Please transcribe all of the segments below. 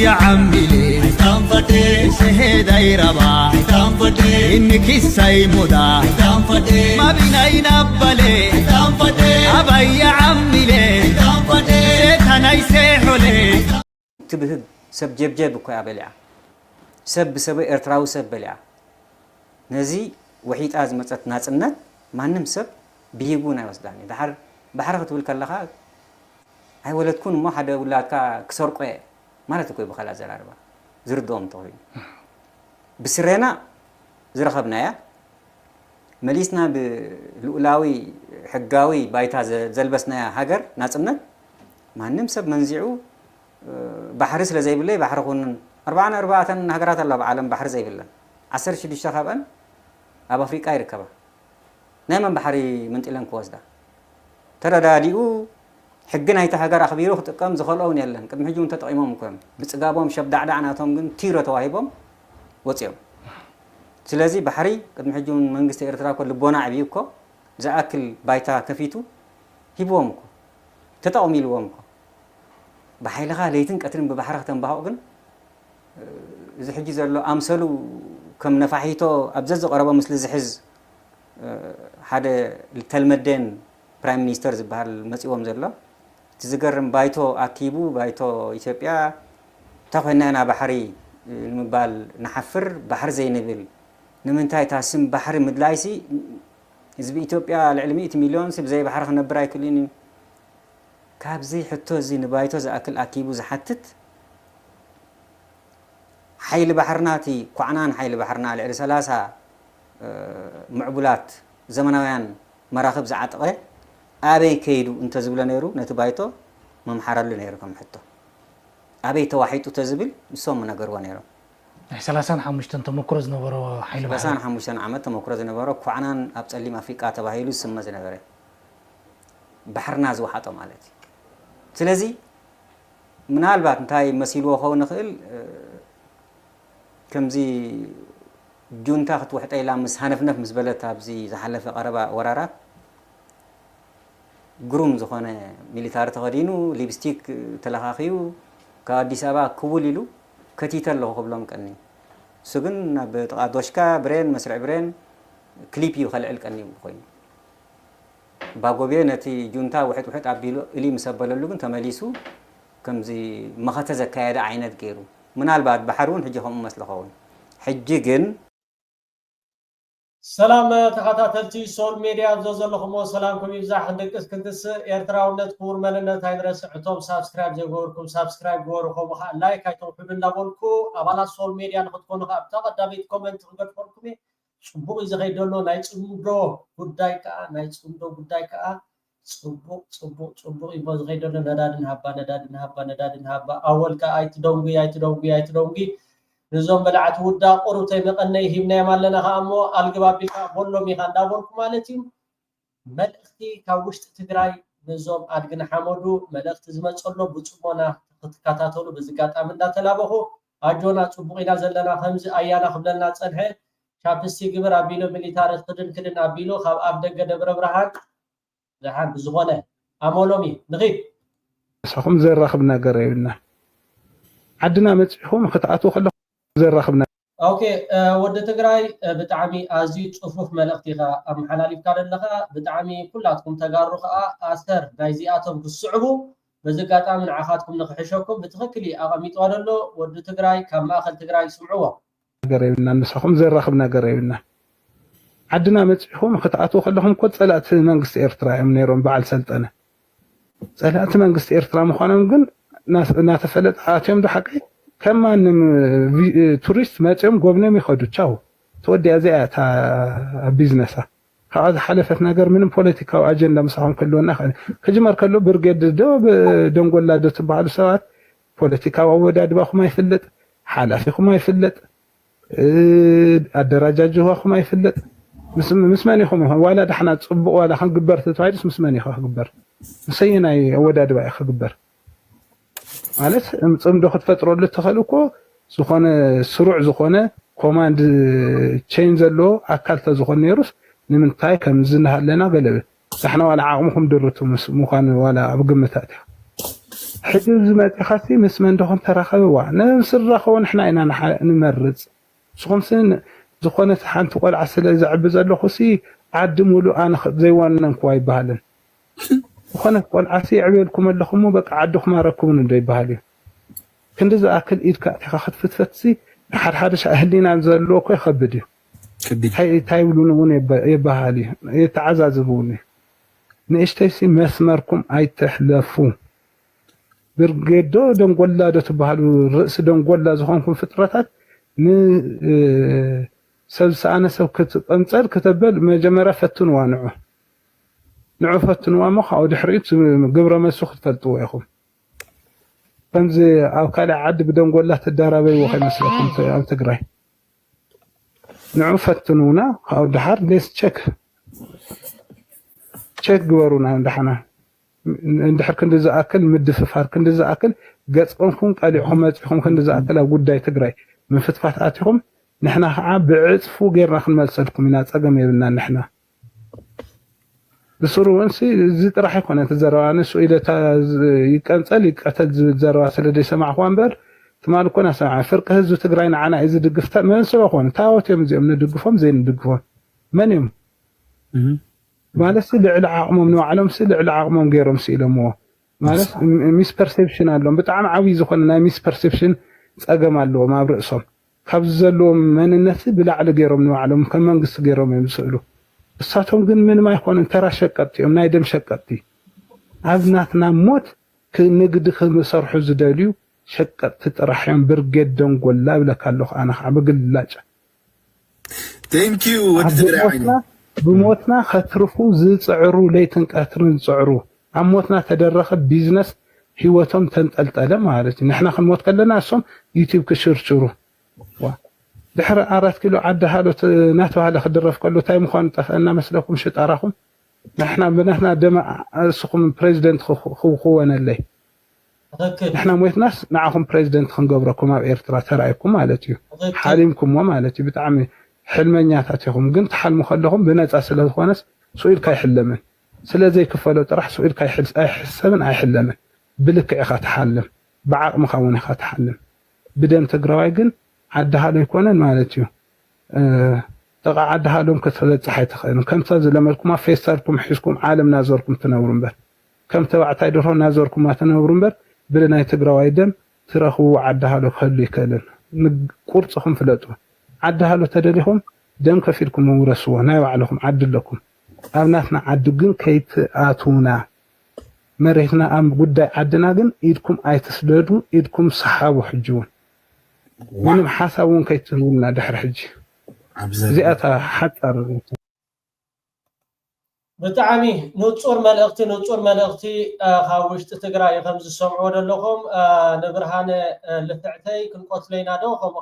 أبايا عملي تنفتي سهيدا يربا تنفتي إنك السيمودا تنفتي ما بينا ينبلي تنفتي أبايا عملي تنفتي سيتنا يسيحولي تبهد سب جيب جيب كوي أبلع سب سب إرتراو سب بلع نزي وحيد أزمة ناسنا ما نمسب بيجونا وصداني بحر ختول كلها هاي ولد تكون ما حدا ولا كسر قوي ما تكوي بخلا زراربا زردوم طويل بسرنا زرخبنا يا مليسنا بالأولاوي حقاوي بايتها زلبسنا يا هاجر ناسنا ما نمسب منزعو بحرس لزي بالله بحر خون أربعة هاجرات الله بعالم بحر زي بالله 10 شديش تخابن أبا أفريقيا يركبه نعم بحري منطقة كوزدا ترى داديو حقنا هيتهاجر أخبيره تقام زخلون يلهم قد محجون تطعيمهم كم بتسقابهم شب دعناتهم جن تيرة تواهبهم وتيم سلازي بحري قد محجون منجست إرترا كل بونا عبيوكو زأكل بايتا كفيتو هيبوهمكو تطعميلوهمكو بحيلها ليتن كترين ببحرها تنبهوا جن إذا حجي زلوا أمثلوا كم نفحيتو أبزز قرابة مثل زحز هذا التلمدين برايم مينستر زبال المسؤول زلا تذكرن بايتو أكيبو بايتو إثيوبيا تاخذنا أنا بحري المبال نحفر بحر زي نبيل نمنتاي تاسم بحر مدلايسي إذا بإثيوبيا العلمية مليون سب زي بحر خنا براي كليني كاب زي حتى زي نبايتو زي أكل أكيبو زحتت حيل بحرناتي كعنان حيل بحرنا على ثلاثة معبولات زمناويان مراخب زعطقه أبي كيدو أنت زبل نيرو نتبايتو ممحرر لنيرو كم حتى أبي توحيدو تزبل بسوم نجار ونيرو سلاسان حمشتن تمكرز نبرو حيل بحر سلاسان حمشتن عمت تمكرز نبرو كعنان أبتسلي ما فيك أتباهيلو سمز نبره بحرنا زوحاتو مالتي سلازي من هالبات نتاي مسيلو خو نخيل كمزي جونتا خط واحد أيلا مس هنفنف مسبلة تابزي زحلف قربا ورارات جروم زخانة ميليتار تغرينو ليبستيك تلاخيو كاديسابا كوليلو كتيتر له قبلهم كأني سجن بتقادوشكا برين مسرع برين كليبي وخلع الكأني بخوين باقوبيه نتي جونتا واحد عبيلو إلي مسبلة لو كنت ماليسو كمزي مختزة كايدا عينات غيرو منال بعد بحرون حجهم مسلخون حجيجن سلام تخاتاتلتي سول ميديا زوزلكم سلامكم يبزح دقس كنتس ايرتراونت كور ملنت هيدرس عتوب سبسكرايب زغوركم سبسكرايب غوركم لايك ايتو حبنا بولكو ابالا سول ميديا نخطكم خابتا قداميت كومنت غدفركم صبو زغيدلو ناي صندو غدايكا ناي صندو غدايكا صبو يبو زغيدلو ندادن هابا اول كا ايتدونغي نزوم بلعت ودا قروتي مقني هبنا مالنا خامو الجبابيكا بولو ميخان دابولكم مالتيم ملختي كاوشت تግራይ نزوم ادغن حمدو ملخت زمصلو بصمونا تكاتاتلو بزጋጣም እንዳተላበخو አጆና ጽቡቂና ዘለና ከምዚ አያና ክብለና ጸንሐ ቻፕስቲ ግብር አቢሎ ሚሊታሪ ክድን አቢሎ ካብ አብ ደገ ደብረ ብርሃን ዝሓን ዝሆነ አሞሎሚ ንኺ ሰኹም ዘራኽብ ነገር ይብና عدنا مصحوم خطأته خلق زرخبنا اوكي ود تግራይ بتعمي ازي صفوف ملختيخا ام حلاليف كارلخا بتعمي كلاتكم تغارو خا اثر نايزياتهم كسعبو بزጋጣም ንዓኻትኩም ንኽሕሸኩም بتخكلي اقاميط ወደሎ ود تግራይ ካብ ማእኸል ትግራይ ስምعوا ነገር ይብና ንሰኹም ዘራኽብ ነገር ይብና عدنا مصحوم خطأته خلهم كل صلات መንግስት ኤርትራ እዮም ነይሮም በዓል ሰልጠነ صلات መንግስት ኤርትራ ምዃኖም ግን ناتفلت عاتهم ده حقي كمان توريست ماتهم قبنا ميخدو تشاو تودي أزياء تا بيزنسا هذا حلفت نجار من بوليتيكا وأجندة مساهم كلنا كجمر كله برجد دو دونقول لا دو تبع السوات بوليتيكا ووداد باخو ما يفلت حلفي ما يفلت الدرجة جوا خو ما يفلت مسماني خو ولا دحنا تصبق ولا خن قبرت توايدس مسماني خو قبر مسينا وداد باي خو قبر ማለት ጽምዶ ክትፈጥሮሉ ተኸልኮ ዝኾነ ስሩዕ ዝኾነ ኮማንድ ቼን ዘሎ ኣካል ተዝኾነ ነይሩስ ንምንታይ ከም ዝናሃለና ገለበ احنا ولا عقمكم درتو مخان ولا بقمتات حجز زمات خاصي مسمن دخون تراخبوا نمسر رخون احنا إنا نمرز سخمسن زخونة حانت قول عسل إذا عبز له خسي عدموا له أنا زيوان كواي بالن وخونة قول عسي عبيلكم اللي خمو بق عدوخ ما ركبون ندي بالي كنت إذا أكل إيد كأتي خد فتفتسي حدش أهلينا نزلوا كوي خبدي هاي تايولون يبهالي يتعززبوني نشتيسي مسمركم أي تحلفون برجدو دنقولا دتبهالو رأس دنقولا زخونكم فترات سلس أنا سو أنصر كتبل مجمرة فتن وانعه نعو فتن وامخ أو دحريت قبر ما سخت فلتو ياخو فنزي أو كلا عد بدون قولا تداربي وخي مسلكم أو تقرأي نعو فتنونا أو دحر ليس تشك قبرونا ندحنا ندحر كنت إذا أكل مدففار كنت إذا أكل قصقنكم قاليهم ماتحهم كنت إذا أكل أو قداي تقرأي من فتفاتاتهم نحنا بعطفو غيرنا خنملسلكم إنا صقم يبلنا نحنا بصرو انسي زي راح يكون تزروا نسو إذا يقنصل يقتل زروا سلدي سمع خوانبر تمال كنا سمع فرق هزو تقراين عنا إذا دقفتا من سو خون تاوت يوم زي من دقفهم زي ندقفهم من يوم مالس لعل عقمهم نوع علم سلع عقمهم غيرهم سيلمو مالس ميس بيرسبشن አለው በጣም عوي زخوننا ميس بيرسبشن صقم አለው ማብረሶም ካብዘሎም መንነት ብላዕለ ገይሮም ነው ዓለም ከመንግስት ገይሮም ይመስሉ እሳቶም ግን ምንም አይሆንም ተራ ሸቀጥዮም ናይ ደም ሸቀጥቲ አብናትና ሞት ከንግድ ከመሰርሑ ዝደልዩ ሸቀጥቲ ጥራሕዮም ብርገድ ደንጎላ ብለካለሁ አና በግላጭ ቴንክ ዩ ወድ ትግራይና بموتنا خطرفو زصعرو ليتن قاترن صعرو عموتنا تدرخ بيزنس هيوتهم تنطلطله معناتي نحنا خنموت كلنا اسهم يوتيوب كشرشرو دحر 4 كيلو عد حالو ناتو هذا خدرف كله تايم خون طفنا مسلكم شطارهم نحنا دم اسكم بريزيدنت خونا لي نحنا موتناس معكم بريزيدنت خنقبركم اب ايرترا ترايكم معناتي حاليمكم معناتي بتعمي حلمኛታትኩም ግን ተحلمو خلهم بنጻ ስለሆነስ ሱኢል ካይحلمን ስለዚህ ከፈለው ጥራሕ ሱኢል ካይحسبን አይحلمን ብልክዕኻ ተحلم بعقمኻ ወንኻ ተحلم بدم ትግራዋይ ግን ዓዳሃሎ ይኮነን ማለት እዩ ጠቃ ዓዳሃሎም ከተለጽሐ ይተኸን ከምታ ዘለመልኩም ፌስተርኩም ሒስኩም ዓለም ናዘርኩም ትነብሩ እምበር ከም ተባዕታይ ድሮ ናዘርኩም ትነብሩ እምበር ብለናይ ትግራዋይ ደም ትረኽቡ ዓዳሃሎ ክህሉ ይከለን ቁርጽኹም ፍለጡ عدهالو تدريهم دم كفيلكم ورسوه ناي وعليكم عد لكم أبناتنا عد جن كيت آتونا مريتنا أم قد عدنا جن إيدكم آيتسلدو إيدكم صحابو حجون من حسابون كيتلونا دحر حج زيأتا حتى بتعمي نصور ملأختي خاوشت تقرأي خمس سمعون لهم نبرهان لتعتي كن قتلينا دوهم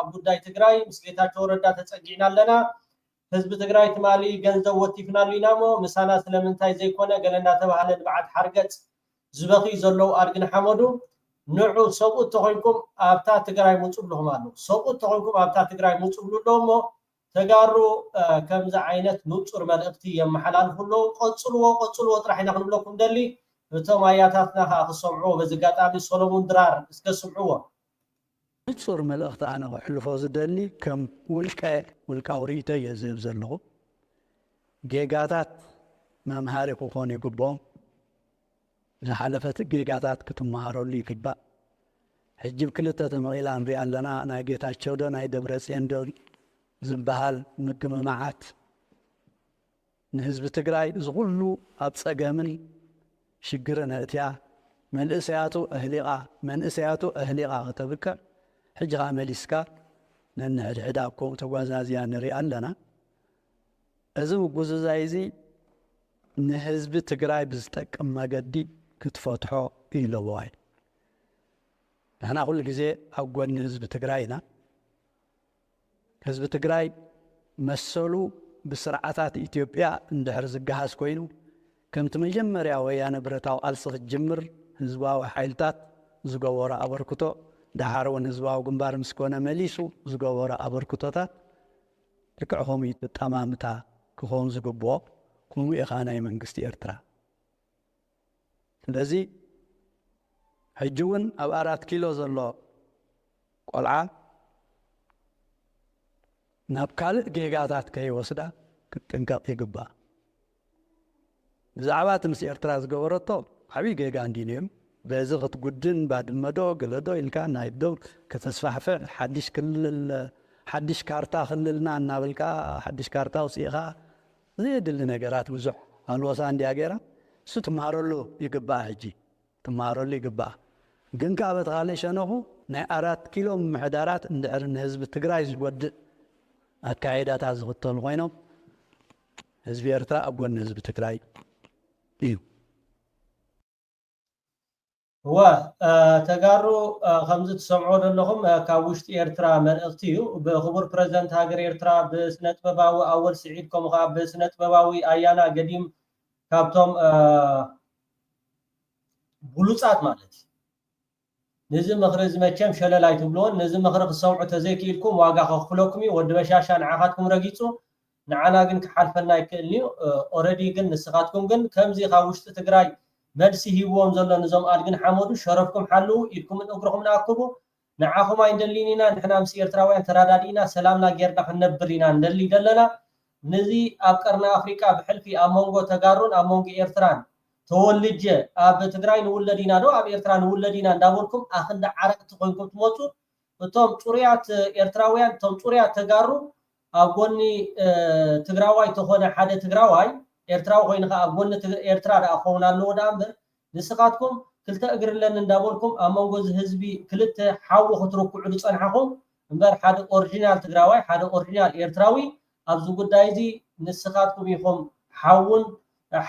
أبو داي تقرأي مسليتا جوردا تسجينا لنا حزب تقرأي تمالي جنزو وتيفنا لينامو مسانا سلمنتاي زي كونا قالنا تبعالن بعد حرقت زبقي زلو أرقن حمدو نوعو سوقو تخوينكم أبتا تقرأي مصوب لهم آنو سوقو تخوينكم أبتا تقرأي مصوب لهم تجارو كم زعينت نصور ملأختي يمحلال كله قصلوا طرحنا نقول لكم دلي بتوم آياتنا خصمعوا بزقات أبي سولومون درار اسكسمعوا نصور ملأخت أنا وحلفوز دلي كم والكاوريتا يزيب زلو جيجاتات ما مهارك وخوني قبهم زحلفت جيجاتات كتم مهارو لي كبا حجب كلتا تمغيل أنبياء لنا أنا جيتات شودون أي دبرسين دول زبهال مجمعات نحزب تقرأي زغلو أبصقامن شجرنا اتيا من إسياتو أهليقا تبكى حجها مليسكا لأن عداكم توازازيان ريال لنا أزو قزازايزي نحزب تقرأي بزتك أما قدي كتفتحو إلى واي أنا أقول لك زي أقول نحزب تقرأينا حزب تقرأي مسلو بسرعات إثيوبيا اندحر زقهاس كوينو كم تمجمر يا ويانا برتاو ألصق الجمر هزواو حيلتات زقورا أبركتو دحارون هزواو قنبار مسكونا مليسو زقورا أبركتوتات ركعهم يتتمامتا كخون زقبو كونو إخانا يمنقستي إرترا لذي ሕጅውን ኣብ 4 ኪሎ ዘሎ ቆልዓ ናብ ካልእ ጌጋታት ከይወስዳ ክትጥንቀቕ ይግባእ ብዛዕባ እቲ ምስ ኤርትራ ዝገበረቶ ዓብዪ ጌጋ እንዲንእዩ በዚ ክትጉድን ባድመዶ ገለዶ ኢልካ ናይ ዶ ከተስፋሕፍዕ ሓድሽ ካርታ ክልልና እናበልካ ሓድሽ ካርታ ውፅኢኻ ዘየድሊ ነገራት ብዙሕ ኣልወሳ እንድያ ገይራ እሱ ትመሃረሉ ይግባእ ሕጂ ትመሃረሉ ይግባእ ግን ከዓ በቲ ካልእ ሸነኹ ናይ 4 ኪሎ ምምሕዳራት እንድሕር ንህዝቢ ትግራይ ዝጎድእ ኣካይዳታት ዝኽተሉ ኮይኖም ህዝቢ ኤርትራ ኣብ ጎኒ ህዝቢ ትግራይ እዩ هو تجارو خمسة سمعود لهم كاوشت إيرترا من اختيو بخبر بريزنت هاجر إيرترا بسنة بباوي أول سعيدكم غاب بسنة بباوي أيانا قديم كابتم بلوصات مالتي نزم مخرج ماتشم شللاي تبلون نزم مخرج السمع تزيكي لكم واقع خلوكمي ود بشاشان عاقاتكم رقيتو نعنا جن كحلفنا يكلني اوريدي جن نسخاتكم جن كم زي خاوشت تجراي መልሲ ሂቦም ዘሎ ንዞም ኣድግን ሓመዱ ሸረፍኩም ሓሉ ኢድኩም እግሮኩም ናአክቡ ንዓኹም ኣይደሊኒና ንሕና ምስ ኤርትራውያን ተራዳዲና ሰላምና ጌርና ክንነብር ኢና እንደሊ ደለና ነዚ ኣብ ቀርና ኣፍሪካ ብሕልፊ ኣብ መንጎ ተጋሩን ኣብ መንጎ ኤርትራን ተወልጀ ኣብ ትግራይ ንውለዲና ዶ ኣብ ኤርትራ ንውለዲና እንዳበልኩም ኣኽንዳ ዓረቅቲ ኮይንኩም ትመፁ እቶም ጩርያት ኤርትራውያን እቶም ጩርያት ተጋሩ ኣብ ጎኒ ትግራዋይ ተኾነ ሓደ ትግራዋይ ኤርትራው ኮይንካ ኣብ ጎኒ ኤርትራ ዳኣኸውና ኣለዎ ዳእምበር ንስኻትኩም ክልተ እግርለን እንዳበልኩም ኣብ መንጎ ህዝቢ ክልተ ሓዊ ክትርክዑ ዝፀንሐኹም እምበር ሓደ ኦሪጂናል ትግራዋይ ሓደ ኦሪጂናል ኤርትራዊ ኣብዚ ጉዳይ እዚ ንስኻትኩም ኢኹም ሓውን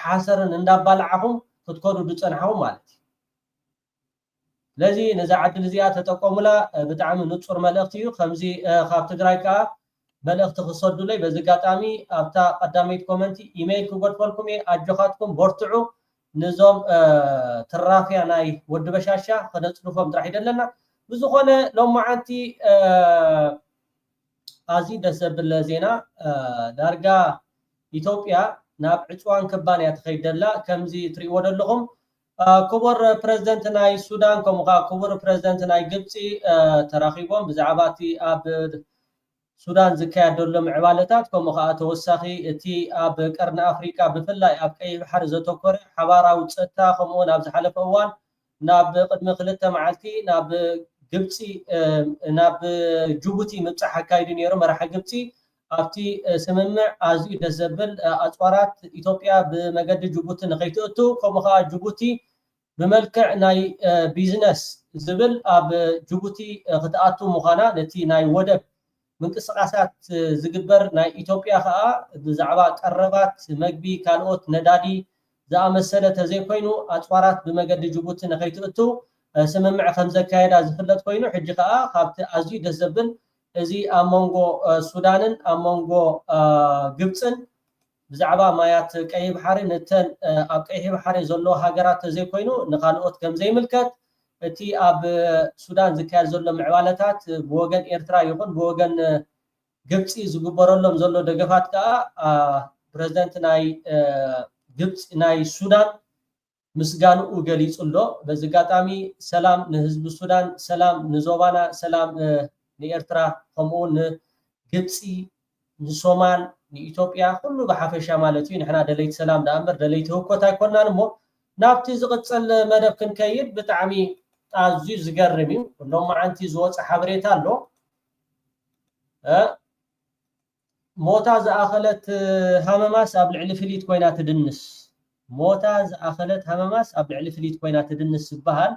ሓሰርን እንዳባልዓኹም ክትከዱ ዝፀንሐኹም ማለት እዩ ስለዚ ነዛ ዓድል እዚኣ ተጠቀሙላ ብጣዕሚ ንፁር መልእኽቲ እዩ ከምዚ ካብ ትግራይ ከዓ መልእኽቲ ክሰዱለይ በዚ ጋጣሚ ኣብታ ቀዳመይት ኮመንቲ ኢሜይል ክጎድፈልኩም እየ ኣጆኻትኩም በርትዑ ንዞም ትራፍያ ናይ ወዲ በሻሻ ከነፅንፎም ጥራሕ ይደለና ብዝኾነ ሎማዓንቲ ኣዝዩ ደስ ዘብል ዜና ዳርጋ ኢትዮጵያ ናብ ዕፅዋን ክባንያ ትኸይድ ዘላ ከምዚ ትሪእዎ ዘለኹም ክቡር ፕሬዝደንት ናይ ሱዳን ከምኡ ከዓ ክቡር ፕሬዝደንት ናይ ግብፂ ተራኺቦም ብዛዕባ እቲ ኣብ ሱዳን ዝካየድ ዘሎ ምዕባለታት ከምኡ ከዓ ተወሳኺ እቲ ኣብ ቀርኒ ኣፍሪካ ብፍላይ ኣብ ቀይሕ ባሕሪ ዘተኮረ ሓባራዊ ፀጥታ ከምኡውን ኣብ ዝሓለፈ እዋን ናብ ቅድሚ 2 መዓልቲ ናብ ግብፂ ናብ ጅቡቲ ምብፃሕ ኣካይዱ ነይሩ መራሒ ግብፂ ኣብቲ ስምምዕ ኣዝዩ ደስ ዘብል ኣፅዋራት ኢትዮጵያ ብመገዲ ጅቡቲ ንኸይትእቱ ከምኡ ከዓ ጅቡቲ ብመልክዕ ናይ ቢዝነስ ዝብል ኣብ ጅቡቲ ክትኣቱ ምዃና ነቲ ናይ ወደብ ምንቅስቃሳት ዝግበር ናይ ኢትዮጵያ ከዓ ብዛዕባ ቀረባት መግቢ ካልኦት ነዳዲ ዝኣመሰለ ተዘይኮይኑ ኣፅዋራት ብመገዲ ጅቡቲ ንኸይትእቱ ስምምዕ ከም ዘካየዳ ዝፍለጥ ኮይኑ ሕጂ ከዓ ካብቲ ኣዝዩ ደስ ዘብል እዚ ኣብ መንጎ ሱዳንን ኣብ መንጎ ግብፅን ብዛዕባ ማያት ቀይሕ ባሕሪ ነተን ኣብ ቀይሕ ባሕሪ ዘለዎ ሃገራት ተዘይኮይኑ ንካልኦት ከም ዘይምልከት እቲ ኣብ ሱዳን ዝካየድ ዘሎ ምዕባለታት ብወገን ኤርትራ ይኹን ብወገን ግብፂ ዝግበረሎም ዘሎ ደገፋት ከዓ ፕሬዝደንት ናይ ግብፂ ናይ ሱዳን ምስጋንኡ ገሊፁ ኣሎ በዚ ጋጣሚ ሰላም ንህዝቢ ሱዳን ሰላም ንዞባና ሰላም ንኤርትራ ከምኡ ንግብፂ ንሶማል ንኢትዮጵያ ኩሉ ብሓፈሻ ማለት እዩ ንሕና ደለይቲ ሰላም ዳእምበር ደለይቲ ህውኮት ኣይኮንናን እሞ ናብቲ ዝቕፅል መደብ ክንከይድ ብጣዕሚ ኣዝዩ ዝገርም እዩ ሎማዓንቲ ዝወፀ ሓበሬታ ኣሎ ሞታ ዝኣኸለት ሃመማስ ኣብ ልዕሊ ፍሊት ኮይና ትድንስ ሞታ ዝኣኸለት ሃመማስ ኣብ ልዕሊ ፍሊት ኮይና ትድንስ ዝበሃል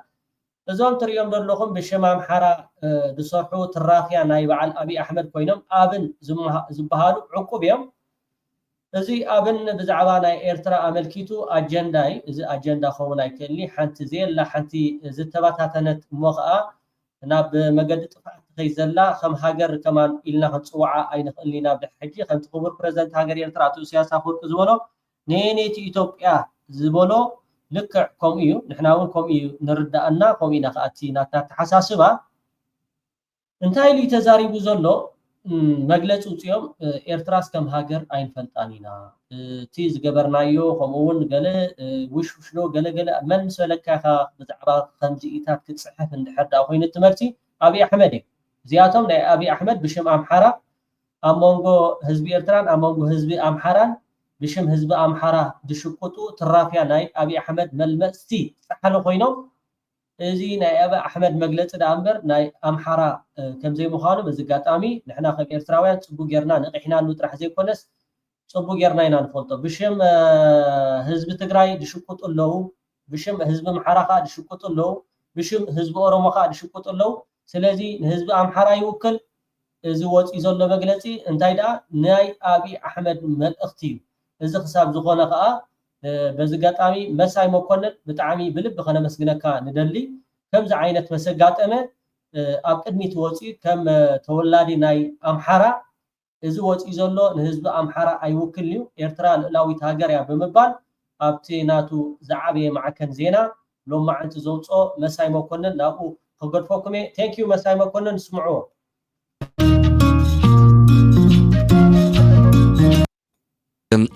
እዞም ትሪኦም ዘለኹም ብሽም ኣምሓራ ዝሰርሑ ትራፍያ ናይ በዓል ኣብዪ ኣሕመድ ኮይኖም ኣብን ዝበሃሉ ዕቁብ እዮም እዚ ኣብን ብዛዕባ ናይ ኤርትራ ኣመልኪቱ ኣጀንዳ እዚ ኣጀንዳ ክኸውን ኣይክእልኒ ሓንቲ ዘየላ ሓንቲ ዝተባታተነት እሞ ከዓ ናብ መገዲ ጥፍዓት ትኸይድ ዘላ ከም ሃገር ከማን ኢልና ክንፅዋዓ ኣይንኽእልኒ ናብ ድሕሪ ሕጂ ከምቲ ክቡር ፕሬዝደንት ሃገር ኤርትራ ኣቶ ኢሳያስ ኣፈወርቂ ዝበሎ ነየነይቲ ኢትዮጵያ ዝበሎ ልክዕ ከምኡ እዩ ንሕና እውን ከምኡ እዩ ንርዳእና ከምኡ ኢና ከዓ እቲ ናትና ተሓሳስባ እንታይ ኢሉ ተዛሪቡ ዘሎ መግለጽ ውፅኦም ኤርትራስ ከም ሃገር ኣይንፈልጣን ኢና እቲ ዝገበርናዮ ከምኡውን ገለ ውሽውሽሎ ገለገለ መን ሰለካ ኢኻ ብዛዕባ ከምዚ ኢታት ክትፅሕፍ እንድሕር ዳ ኮይኑ ትመርቲ ኣብይ ኣሕመድ እዩ እዚኣቶም ናይ ኣብይ ኣሕመድ ብሽም ኣምሓራ ኣብ መንጎ ህዝቢ ኤርትራን ኣብ መንጎ ህዝቢ ኣምሓራን ብሽም ህዝቢ ኣምሓራ ዝሽቁጡ ትራፍያ ናይ ኣብይ ኣሕመድ መልመፅቲ ፃሓለ ኮይኖም እዚ ናይ ኣብይ ኣሕመድ መግለፂ ዳ እምበር ናይ ኣምሓራ ከምዘይ ምዃኑ በዚ ኣጋጣሚ ንሕና ከም ኤርትራውያን ፅቡቅ ጌርና ንቂሕናሉ ጥራሕ ዘይኮነስ ፅቡቅ ጌርና ኢና ንፈልጦ ብሽም ህዝቢ ትግራይ ዝሽቁጡ ኣለዉ ብሽም ህዝቢ ኣምሓራ ከዓ ዝሽቁጡ ኣለዉ ብሽም ህዝቢ ኦሮሞ ከዓ ዝሽቁጡ ኣለዉ ስለዚ ንህዝቢ ኣምሓራ ይውክል እዚ ወፂኡ ዘሎ መግለፂ እንታይ ደኣ ናይ ኣብይ ኣሕመድ መልእኽቲ እዩ እዚ ክሳብ ዝኾነ ከዓ በዚ ኣጋጣሚ መሳይ መኮንን ብጣዕሚ ብልቢ ከነመስግነካ ንደሊ ከምዚ ዓይነት መሰጋጠመ ኣብ ቅድሚት ወፂኡ ከም ተወላዲ ናይ ኣምሓራ እዚ ወፂኡ ዘሎ ንህዝቢ ኣምሓራ ኣይውክል እዩ ኤርትራ ልዕላዊት ሃገር እያ ብምባል ኣብቲ ናቱ ዝዓበየ ማዕከን ዜና ሎማዓንቲ ዘውፅኦ መሳይ መኮንን ናብኡ ከገድፈኩም እየ ቴንኪዩ መሳይ መኮንን ስምዕዎ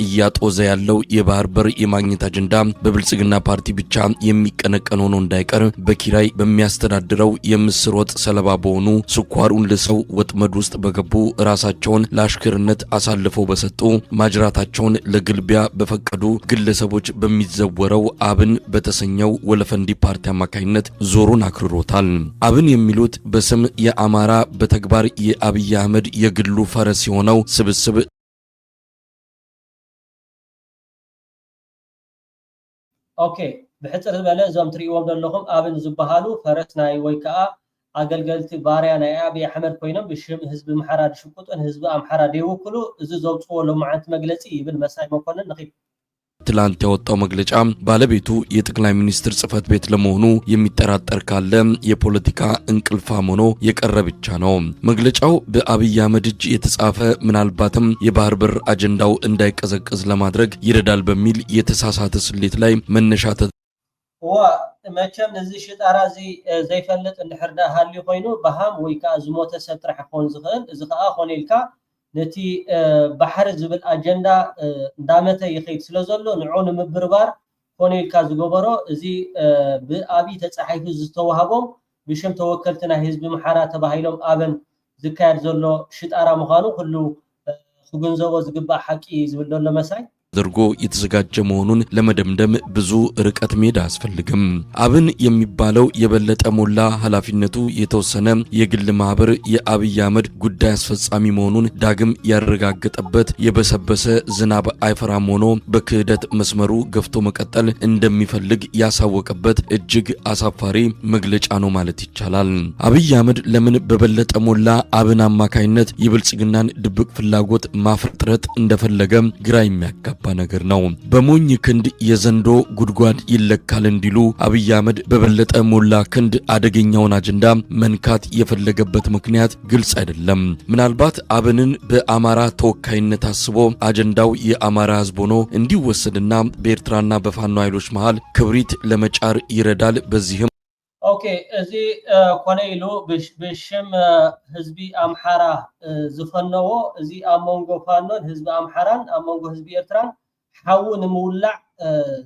እያጦዘ ያለው የባህር በር የማግኘት አጀንዳ በብልጽግና ፓርቲ ብቻ የሚቀነቀን ሆኖ እንዳይቀር በኪራይ በሚያስተዳድረው የምስር ወጥ ሰለባ በሆኑ ስኳሩን ልሰው ወጥመድ ውስጥ በገቡ ራሳቸውን ለአሽከርነት አሳልፈው በሰጡ ማጅራታቸውን ለግልቢያ በፈቀዱ ግለሰቦች በሚዘወረው አብን በተሰኘው ወለፈንዲ ፓርቲ አማካይነት ዞሩን አክርሮታል። አብን የሚሉት በስም የአማራ በተግባር የአብይ አህመድ የግሉ ፈረስ የሆነው ስብስብ ኦኬ ብሕፅር ዝበለ እዞም ትሪእዎም ዘለኹም ኣብን ዝበሃሉ ፈረስ ናይ ወይ ከዓ ኣገልገልቲ ባርያ ናይ ኣብይ ኣሕመድ ኮይኖም ብሽም ህዝቢ ኣምሓራ ዝሽቁጡን ህዝቢ ኣምሓራ ደይውክሉ እዚ ዘውፅዎ ሎማዓንቲ መግለፂ ይብል መሳይ መኮንን ንኺ ትላንት ያወጣው መግለጫ ባለቤቱ የጠቅላይ ሚኒስትር ጽፈት ቤት ለመሆኑ የሚጠራጠር ካለ የፖለቲካ እንቅልፋም ሆኖ የቀረ ብቻ ነው። መግለጫው በአብይ አህመድ እጅ የተጻፈ ምናልባትም የባህር በር አጀንዳው እንዳይቀዘቅዝ ለማድረግ ይረዳል በሚል የተሳሳተ ስሌት ላይ መነሻተ መቸም እዚ ሽጣራ እዚ ዘይፈልጥ እንድሕርዳ ሃልዩ ኮይኑ ባሃም ወይ ከዓ ዝሞተ ሰብ ጥራሕ ክኾን ዝኽእል እዚ ከዓ ኮኔልካ ነቲ ባሕሪ ዝብል አጀንዳ እንዳመተ ይኸይድ ስለዘሎ ንዑ ንምብርባር ኮኔልካ ዝገበሮ እዚ ብኣብይ ተጻሒፉ ዝተዋሃቦም ብሽም ተወከልቲ ናይ ህዝቢ ኣምሓራ ተባሂሎም ኣበን ዝካየድ ዘሎ ሽጣራ ምዃኑ ኩሉ ክግንዘቦ ዝግባእ ሓቂ ዝብል ዘሎ መሳይ ደርጎ የተዘጋጀ መሆኑን ለመደምደም ብዙ ርቀት መሄድ አያስፈልግም። አብን የሚባለው የበለጠ ሞላ ኃላፊነቱ የተወሰነ የግል ማህበር የአብይ አህመድ ጉዳይ አስፈጻሚ መሆኑን ዳግም ያረጋገጠበት የበሰበሰ ዝናብ አይፈራም ሆኖ በክህደት መስመሩ ገፍቶ መቀጠል እንደሚፈልግ ያሳወቀበት እጅግ አሳፋሪ መግለጫ ነው ማለት ይቻላል። አብይ አህመድ ለምን በበለጠ ሞላ አብን አማካይነት የብልጽግናን ድብቅ ፍላጎት ማፍረጥረት እንደፈለገ ግራ የሚያጋባ ነገር ነው። በሞኝ ክንድ የዘንዶ ጉድጓድ ይለካል እንዲሉ አብይ አህመድ በበለጠ ሞላ ክንድ አደገኛውን አጀንዳ መንካት የፈለገበት ምክንያት ግልጽ አይደለም። ምናልባት አብንን በአማራ ተወካይነት አስቦ አጀንዳው የአማራ ህዝብ ሆኖ እንዲወሰድና በኤርትራና በፋኖ ኃይሎች መሃል ክብሪት ለመጫር ይረዳል። በዚህም ኦኬ እዚ ኮነይሉ ብሽም ህዝቢ ኣምሓራ ዝፈነዎ እዚ ኣብ መንጎ ፋኖን ህዝቢ ኣምሓራን ኣብ መንጎ ህዝቢ ኤርትራን ሓዊ ንምውላዕ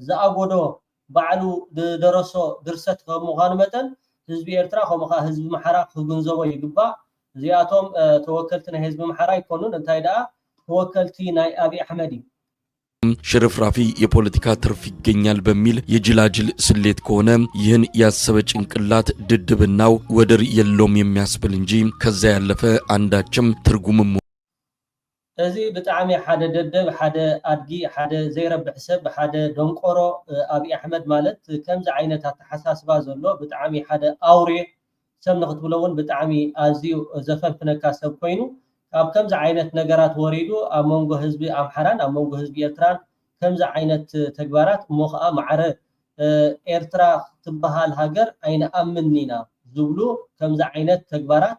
ዝኣጎዶ ባዕሉ ዝደረሶ ድርሰት ከም ምዃኑ መጠን ህዝቢ ኤርትራ ከምኡ ከዓ ህዝቢ ኣምሓራ ክግንዘቦ ይግባእ። እዚኣቶም ተወከልቲ ናይ ህዝቢ ኣምሓራ ይኮኑን እንታይ ደኣ ተወከልቲ ናይ ኣብይ ኣሕመድ እዩ። ሽርፍራፊ የፖለቲካ ትርፍ ይገኛል በሚል የጅላጅል ስሌት ከሆነ ይህን ያሰበ ጭንቅላት ድድብናው ወደር የለውም የሚያስብል እንጂ ከዛ ያለፈ አንዳችም ትርጉምም እዚ ብጣዕሚ ሓደ ደደብ ሓደ አድጊ ሓደ ዘይረብሕ ሰብ ሓደ ደንቆሮ ኣብይ ኣሕመድ ማለት ከምዚ ዓይነት ኣተሓሳስባ ዘሎ ብጣዕሚ ሓደ ኣውሬ ሰብ ንክትብለውን ብጣዕሚ ኣዝዩ ዘፈልፍነካ ሰብ ኮይኑ ካብ ከምዚ ዓይነት ነገራት ወሪዱ ኣብ መንጎ ህዝቢ ኣምሓራን ኣብ መንጎ ህዝቢ ኤርትራን ከምዚ ዓይነት ተግባራት እሞ ከዓ ማዕረ ኤርትራ ትበሃል ሃገር ኣይነኣምን ኢና ዝብሉ ከምዚ ዓይነት ተግባራት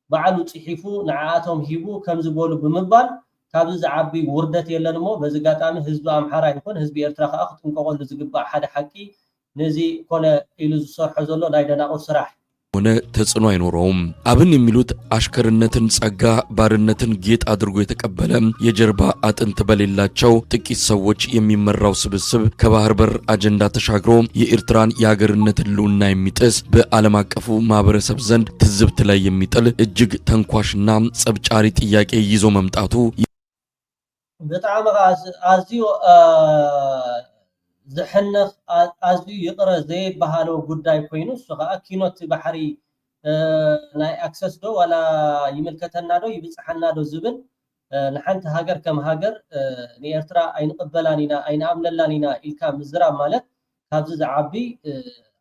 ባዕሉ ፅሒፉ ንዓኣቶም ሂቡ ከም ዝበሉ ብምባል ካብዚ ዝዓቢ ውርደት የለን እሞ በዚ ኣጋጣሚ ህዝቢ ኣምሓራ ይኹን ህዝቢ ኤርትራ ከዓ ክጥንቀቐሉ ዝግባእ ሓደ ሓቂ ነዚ ኮነ ኢሉ ዝሰርሖ ዘሎ ናይ ደናቁር ስራሕ ሆነ ተጽዕኖ አይኖረውም። አብን የሚሉት አሽከርነትን ጸጋ ባርነትን ጌጥ አድርጎ የተቀበለ የጀርባ አጥንት በሌላቸው ጥቂት ሰዎች የሚመራው ስብስብ ከባህር በር አጀንዳ ተሻግሮ የኤርትራን የሀገርነት ህልውና የሚጥስ በዓለም አቀፉ ማህበረሰብ ዘንድ ትዝብት ላይ የሚጥል እጅግ ተንኳሽና ጸብጫሪ ጥያቄ ይዞ መምጣቱ በጣም አዝዩ ዝሕንኽ አዝዩ ይቅረ ዘይባሃለው ጉዳይ ኮይኑ እሱ ከዓ ኪኖት ባሕሪ ናይ አክሰስ ዶ ዋላ ይምልከተና ዶ ይብፅሐና ዶ ዝብል ንሓንቲ ሃገር ከም ሃገር ንኤርትራ ኣይንቅበላን ኢና ኣይንኣምነላን ኢና ኢልካ ምዝራብ ማለት ካብዚ ዝዓቢ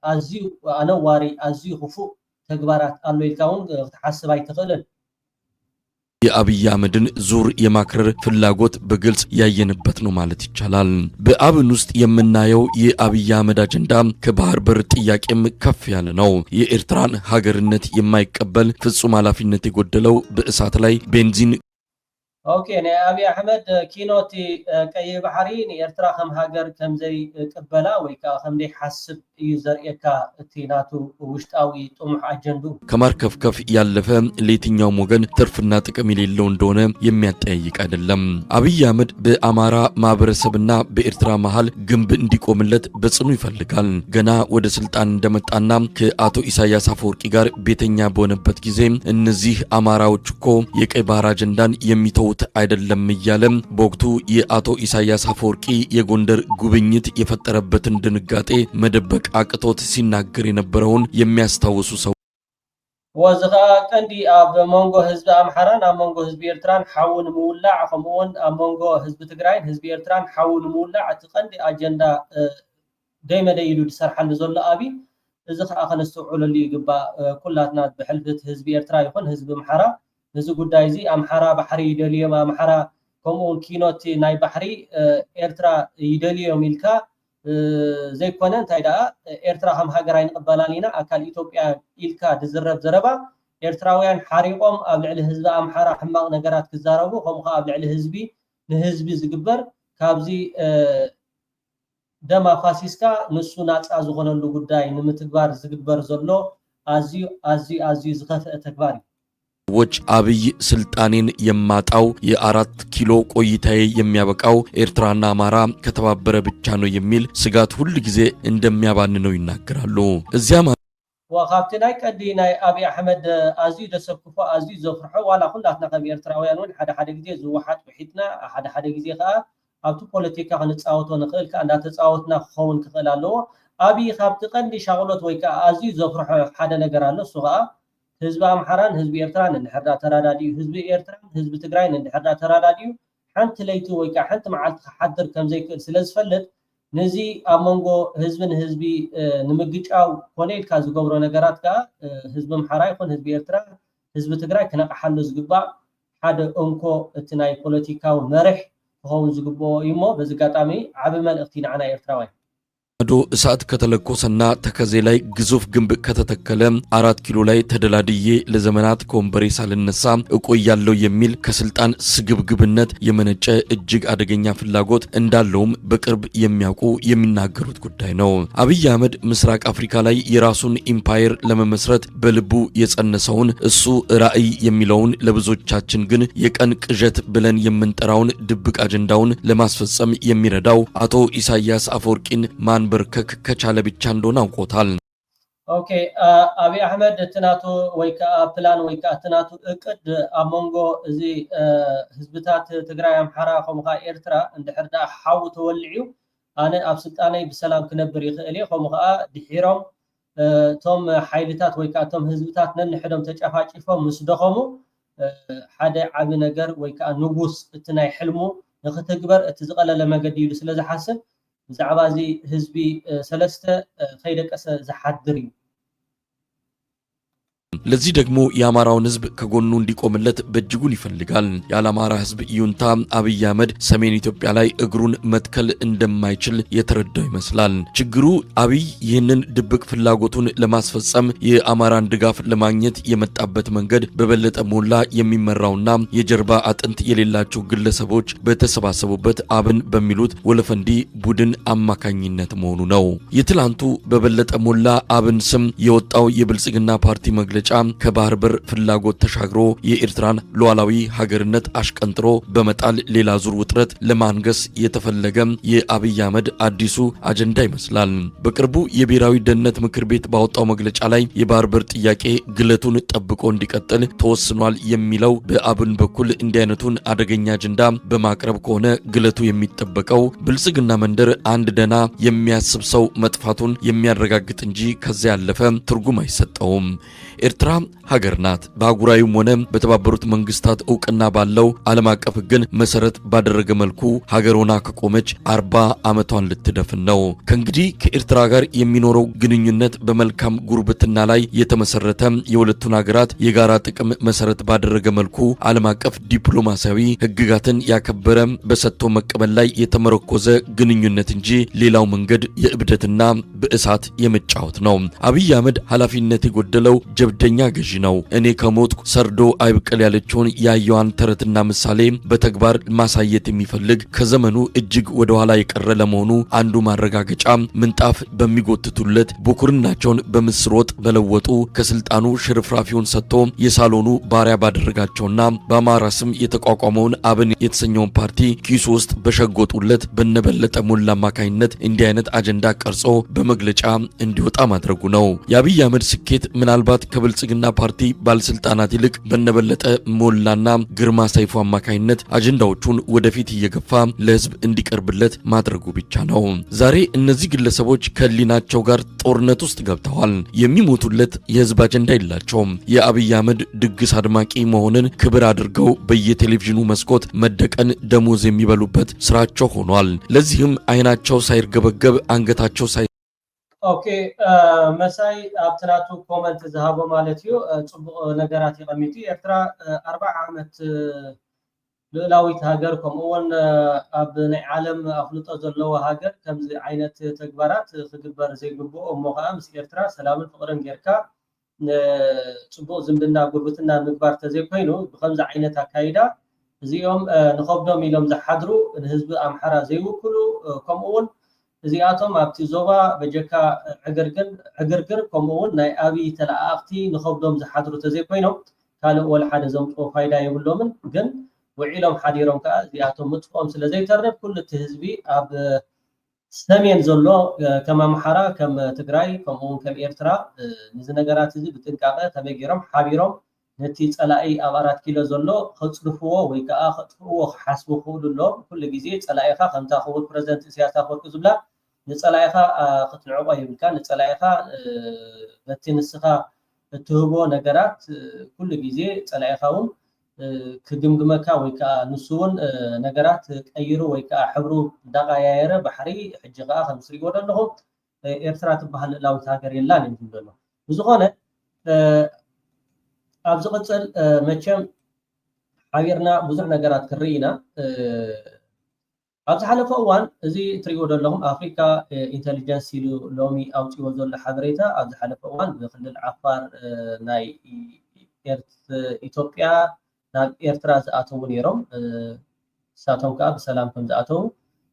ኣዝዩ ኣነዋሪ ኣዝዩ ክፉእ ተግባራት ኣሎ ኢልካ እውን ክትሓስብ ኣይትኽእልን። የአብይ አህመድን ዙር የማክረር ፍላጎት በግልጽ ያየንበት ነው ማለት ይቻላል። በአብን ውስጥ የምናየው የአብይ አህመድ አጀንዳ ከባህር በር ጥያቄም ከፍ ያለ ነው። የኤርትራን ሀገርነት የማይቀበል ፍጹም ኃላፊነት የጎደለው በእሳት ላይ ቤንዚን ኦኬ ናይ አብይ አህመድ ኪኖቲ ቀይ ባሕሪ ንኤርትራ ከም ሃገር ከም ዘይ ቅበላ ወይ ከዓ ከም ዘይ ሓስብ እዩ ዘርእየካ እቲ ናቱ ውሽጣዊ ጥሙሕ አጀንዱ ከማርከፍከፍ ያለፈ ለየትኛውም ወገን ትርፍና ጥቅም የሌለው እንደሆነ የሚያጠያይቅ አይደለም። አብይ አህመድ በአማራ ማህበረሰብና በኤርትራ መሃል ግንብ እንዲቆምለት በጽኑ ይፈልጋል። ገና ወደ ስልጣን እንደመጣና ከአቶ ኢሳያስ አፈወርቂ ጋር ቤተኛ በሆነበት ጊዜ እነዚህ አማራዎች እኮ የቀይ ባህር አጀንዳን የሚተው አይደለም እያለም በወቅቱ የአቶ ኢሳያስ አፈወርቂ የጎንደር ጉብኝት የፈጠረበትን ድንጋጤ መደበቅ አቅቶት ሲናገር የነበረውን የሚያስታውሱ ሰው ወዝኻ ቀንዲ ኣብ መንጎ ህዝቢ ኣምሓራን ኣብ መንጎ ህዝቢ ኤርትራን ሓውን ምውላዕ ከምኡውን ኣብ መንጎ ህዝቢ ትግራይን ህዝቢ ኤርትራን ሓውን ምውላዕ እቲ ቀንዲ አጀንዳ ደይመደይ ኢሉ ዝሰርሓሉ ዘሎ ኣብይ እዚ ከዓ ከነስተውዕለሉ ይግባእ። ኩላትና ብሕልፍት ህዝቢ ኤርትራ ይኹን ህዝቢ ኣምሓራ እዚ ጉዳይ እዚ ኣምሓራ ባሕሪ ይደልዮም ኣምሓራ ከምኡውን ኪኖት ናይ ባሕሪ ኤርትራ ይደልዮም ኢልካ ዘይኮነ እንታይ ደኣ ኤርትራ ከም ሃገር ኣይንቅበላን ኢና ኣካል ኢትዮጵያ ኢልካ ዝዝረብ ዘረባ ኤርትራውያን ሓሪቆም ኣብ ልዕሊ ህዝቢ ኣምሓራ ሕማቕ ነገራት ክዛረቡ ከምኡ ከዓ ኣብ ልዕሊ ህዝቢ ንህዝቢ ዝግበር ካብዚ ደም ኣፋሲስካ ንሱ ናፃ ዝኾነሉ ጉዳይ ንምትግባር ዝግበር ዘሎ ኣዝዩ ኣዝዩ ኣዝዩ ዝኸፍአ ተግባር እዩ። ሰዎች አብይ ስልጣኔን የማጣው የ4 ኪሎ ቆይታዬ የሚያበቃው ኤርትራና አማራ ከተባበረ ብቻ ነው የሚል ስጋት ሁሉ ጊዜ እንደሚያባንነው ይናገራሉ። እዚያም ወኻብቲ ናይ ቀዲ ናይ አብይ አህመድ ኣዝዩ ደሰብክፎ ኣዝዩ ዘፍርሖ ዋላ ኩላትና ከም ኤርትራውያን እውን ሓደ ጊዜ ዝወሓት ውሒትና ሓደ ጊዜ ከዓ ኣብቲ ፖለቲካ ክንፃወቶ ንኽእል ከዓ እንዳተፃወትና ክኸውን ክኽእል ኣለዎ። አብይ ካብቲ ቀንዲ ሻቅሎት ወይ ከዓ ኣዝዩ ዘፍርሖ ሓደ ነገር ኣሎ። እሱ ከዓ ህዝቢ ኣምሓራን ህዝቢ ኤርትራን እንድሕርዳ ተራዳድዩ ህዝቢ ኤርትራን ህዝቢ ትግራይን እንድሕርዳ ተራዳድዩ ሓንቲ ለይቲ ወይ ከዓ ሓንቲ መዓልቲ ክሓድር ከም ዘይክእል ስለ ዝፈልጥ ነዚ ኣብ መንጎ ህዝብን ህዝቢ ንምግጫው ኮነ ኢልካ ዝገብሮ ነገራት ከዓ ህዝቢ ኣምሓራ ይኹን ህዝቢ ኤርትራ ህዝቢ ትግራይ ክነቕሓሉ ዝግባእ ሓደ እንኮ እቲ ናይ ፖለቲካዊ መርሕ ክኸውን ዝግብኦ እዩ እሞ በዚ ኣጋጣሚ ዓብ መልእኽቲ ንዓና ኤርትራውያን ዶ እሳት ከተለኮሰና ተከዜ ላይ ግዙፍ ግንብ ከተተከለ 4 ኪሎ ላይ ተደላድዬ ለዘመናት ከወንበሬ ሳልነሳ እቆያለሁ የሚል ከስልጣን ስግብግብነት የመነጨ እጅግ አደገኛ ፍላጎት እንዳለውም በቅርብ የሚያውቁ የሚናገሩት ጉዳይ ነው። አብይ አህመድ ምስራቅ አፍሪካ ላይ የራሱን ኢምፓየር ለመመስረት በልቡ የጸነሰውን እሱ ራዕይ የሚለውን ለብዙዎቻችን ግን የቀን ቅዠት ብለን የምንጠራውን ድብቅ አጀንዳውን ለማስፈጸም የሚረዳው አቶ ኢሳያስ አፈወርቂን ማንበርከክ ከቻለ ብቻ እንደሆነ አውቆታል። ኦኬ አብይ አህመድ ትናቱ ወይ ከዓ ፕላን ወይ ከዓ ትናቱ እቅድ ኣብ መንጎ እዚ ህዝብታት ትግራይ ኣምሓራ ከምኡ ከዓ ኤርትራ እንድሕር ዳ ሓው ተወልዕዩ ኣነ ኣብ ስልጣነይ ብሰላም ክነብር ይኽእል እየ ከምኡ ከዓ ድሒሮም እቶም ሓይልታት ወይ ከዓ እቶም ህዝብታት ነንሕዶም ተጨፋጭፎም ምስ ደኸሙ ሓደ ዓብ ነገር ወይ ከዓ ንጉስ እቲ ናይ ሕልሙ ንኽትግበር እቲ ዝቐለለ መገዲ ኢሉ ስለ ዝሓስብ ብዛዕባ እዚ ህዝቢ ሰለስተ ከይደቀሰ ዝሓድር እዩ። ለዚህ ደግሞ የአማራውን ህዝብ ከጎኑ እንዲቆምለት በእጅጉን ይፈልጋል። የአማራ ህዝብ ይሁንታ አብይ አህመድ ሰሜን ኢትዮጵያ ላይ እግሩን መትከል እንደማይችል የተረዳው ይመስላል። ችግሩ አብይ ይህንን ድብቅ ፍላጎቱን ለማስፈጸም የአማራን ድጋፍ ለማግኘት የመጣበት መንገድ በበለጠ ሞላ የሚመራውና የጀርባ አጥንት የሌላቸው ግለሰቦች በተሰባሰቡበት አብን በሚሉት ወለፈንዲ ቡድን አማካኝነት መሆኑ ነው። የትላንቱ በበለጠ ሞላ አብን ስም የወጣው የብልጽግና ፓርቲ መግለጫ ከባህር በር ፍላጎት ተሻግሮ የኤርትራን ሉዓላዊ ሀገርነት አሽቀንጥሮ በመጣል ሌላ ዙር ውጥረት ለማንገስ የተፈለገ የአብይ አህመድ አዲሱ አጀንዳ ይመስላል። በቅርቡ የብሔራዊ ደህንነት ምክር ቤት ባወጣው መግለጫ ላይ የባህር በር ጥያቄ ግለቱን ጠብቆ እንዲቀጥል ተወስኗል የሚለው በአብን በኩል እንዲህ አይነቱን አደገኛ አጀንዳ በማቅረብ ከሆነ ግለቱ የሚጠበቀው ብልጽግና መንደር አንድ ደና የሚያስብ ሰው መጥፋቱን የሚያረጋግጥ እንጂ ከዚያ ያለፈ ትርጉም አይሰጠውም። ኤርትራ ሀገር ናት። በአህጉራዊም ሆነ በተባበሩት መንግስታት እውቅና ባለው ዓለም አቀፍ ሕግን መሰረት ባደረገ መልኩ ሀገር ሆና ከቆመች 40 ዓመቷን ልትደፍን ነው። ከእንግዲህ ከኤርትራ ጋር የሚኖረው ግንኙነት በመልካም ጉርብትና ላይ የተመሰረተ የሁለቱን ሀገራት የጋራ ጥቅም መሰረት ባደረገ መልኩ ዓለም አቀፍ ዲፕሎማሲያዊ ሕግጋትን ያከበረ በሰጥቶ መቀበል ላይ የተመረኮዘ ግንኙነት እንጂ ሌላው መንገድ የእብደትና በእሳት የመጫወት ነው። አብይ አህመድ ኃላፊነት የጎደለው ጀብደኛ ገዢ ነው። እኔ ከሞትኩ ሰርዶ አይብቀል ያለችውን ያየዋን ተረትና ምሳሌ በተግባር ማሳየት የሚፈልግ ከዘመኑ እጅግ ወደ ኋላ የቀረ ለመሆኑ አንዱ ማረጋገጫ ምንጣፍ በሚጎትቱለት ብኩርናቸውን በምስር ወጥ በለወጡ ከስልጣኑ ሽርፍራፊውን ሰጥቶ የሳሎኑ ባሪያ ባደረጋቸውና በአማራ ስም የተቋቋመውን አብን የተሰኘውን ፓርቲ ኪሱ ውስጥ በሸጎጡለት በነበለጠ ሞላ አማካኝነት እንዲህ አይነት አጀንዳ ቀርጾ በመግለጫ እንዲወጣ ማድረጉ ነው። የአብይ አህመድ ስኬት ምናልባት ከብልጽግና ፓርቲ ባለስልጣናት ይልቅ በነበለጠ ሞላና ግርማ ሰይፉ አማካኝነት አጀንዳዎቹን ወደፊት እየገፋ ለህዝብ እንዲቀርብለት ማድረጉ ብቻ ነው። ዛሬ እነዚህ ግለሰቦች ከሊናቸው ጋር ጦርነት ውስጥ ገብተዋል። የሚሞቱለት የህዝብ አጀንዳ የላቸውም። የአብይ አህመድ ድግስ አድማቂ መሆንን ክብር አድርገው በየቴሌቪዥኑ መስኮት መደቀን ደሞዝ የሚበሉበት ስራቸው ሆኗል። ለዚህም አይናቸው ሳይርገበገብ አንገታቸው ሳይ ኦኬ መሳይ ኣብትናቱ ኮመንት ዝሃቦ ማለት እዩ ጽቡቕ ነገራት ይቐሚጡ ኤርትራ 40 ዓመት ልዕላዊት ሃገር ከምኡውን ኣብ ናይ ዓለም ኣፍልጦ ዘለዎ ሃገር ከምዚ ዓይነት ተግባራት ክግበር ዘይግብኦ እሞ ከዓ ምስ ኤርትራ ሰላምን ፍቕርን ጌርካ ጽቡቕ ዝምድና ጉርብትና ምግባር ተዘይኮይኑ ብከምዚ ዓይነት ኣካይዳ እዚኦም ንኸብዶም ኢሎም ዝሓድሩ ንህዝቢ ኣምሓራ ዘይውክሉ ከምኡውን እዚኣቶም ኣብቲ ዞባ በጀካ ዕግርግር ከምኡውን ናይ ኣብይ ተላኣኽቲ ንኸብዶም ዝሓድሩ ተዘይኮይኖም ካልእ ወላ ሓደ ዘምፅኦ ፋይዳ የብሎምን ግን ውዒሎም ሓዲሮም ከዓ እዚኣቶም ምጥፍኦም ስለ ዘይተርፍ ኩሉ እቲ ህዝቢ ኣብ ሰሜን ዘሎ ከም ኣምሓራ ከም ትግራይ ከምኡውን ከም ኤርትራ ነዚ ነገራት እዚ ብጥንቃቐ ተበጊሮም ሓቢሮም ነቲ ፀላኢ ኣብ 4 ኪሎ ዘሎ ከፅርፍዎ ወይ ከዓ ከጥፍእዎ ክሓስቡ ክእሉ ኣለዎም ኩሉ ግዜ ፀላኢኻ ከምታ ክቡር ፕረዚደንት ኢሳያስ ኣፈወርቂ ዝብላ ንፀላኢኻ ክትንዕቆ የብልካ ንፀላኢኻ በቲ ንስኻ እትህቦ ነገራት ኩሉ ግዜ ፀላኢኻ እውን ክግምግመካ ወይ ከዓ ንሱ እውን ነገራት ቀይሩ ወይ ከዓ ሕብሩ እንዳቀያየረ ባሕሪ ሕጂ ከዓ ከም ትሪእዎ ዘለኹም ኤርትራ ትበሃል ልዕላዊት ሃገር የላን እዩ ዘሎ ብዝኾነ ኣብ ዝቕፅል መቸም ሓቢርና ብዙሕ ነገራት ክርኢ ኢና ኣብ ዝሓለፈ እዋን እዚ ትሪእዎ ዘለኹም ኣፍሪካ ኢንተሊጀንስ ኢሉ ሎሚ ኣውፂዎ ዘሎ ሓበሬታ ኣብ ዝሓለፈ እዋን ብክልል ዓፋር ናይ ኢትዮጵያ ናብ ኤርትራ ዝኣተው ነይሮም ንሳቶም ከዓ ብሰላም ከም ዝኣተው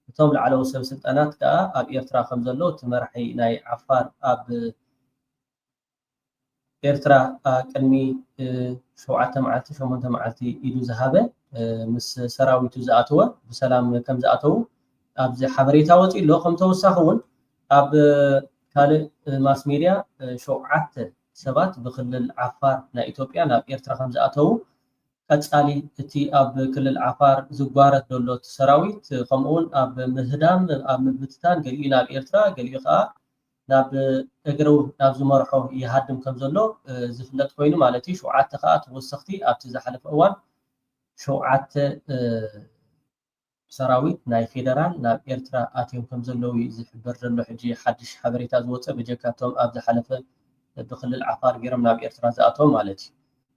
እቶም ላዕለዎት ሰብ ስልጣናት ከዓ ኣብ ኤርትራ ከም ዘሎ እቲ መራሒ ናይ ዓፋር ኣብ ኤርትራ ቅድሚ 7 መዓልቲ 8 መዓልቲ ኢሉ ዝሃበ ምስ ሰራዊቱ ዝኣተወ ብሰላም ከም ዝኣተው ኣብዚ ሓበሬታ ወፂኡ ኣሎ ከም ተወሳኺ እውን ኣብ ካልእ ማስ ሚድያ 7 ሰባት ብክልል ዓፋር ናይ ኢትዮጵያ ናብ ኤርትራ ከም ዝኣተው ቀጻሊ እቲ ኣብ ክልል ዓፋር ዝጓረት ዘሎ ሰራዊት ከምኡውን ኣብ ምህዳም ኣብ ምብትታን ገሊኡ ናብ ኤርትራ ገሊኡ ከዓ ናብ እግሩ ናብ ዝመርሖ ይሃድም ከም ዘሎ ዝፍለጥ ኮይኑ ማለት እዩ 7 ከዓ ተወሰኽቲ ኣብቲ ዝሓለፈ እዋን 7 ሰራዊት ናይ ፌደራል ናብ ኤርትራ ኣትዮም ከም ዘለዉ ዝሕበር ዘሎ ሕጂ ሓድሽ ሓበሬታ ዝወፀ በጀካቶም ኣብ ዝሓለፈ بخلل عفار جرم ناب إرترا زاتهم مالتي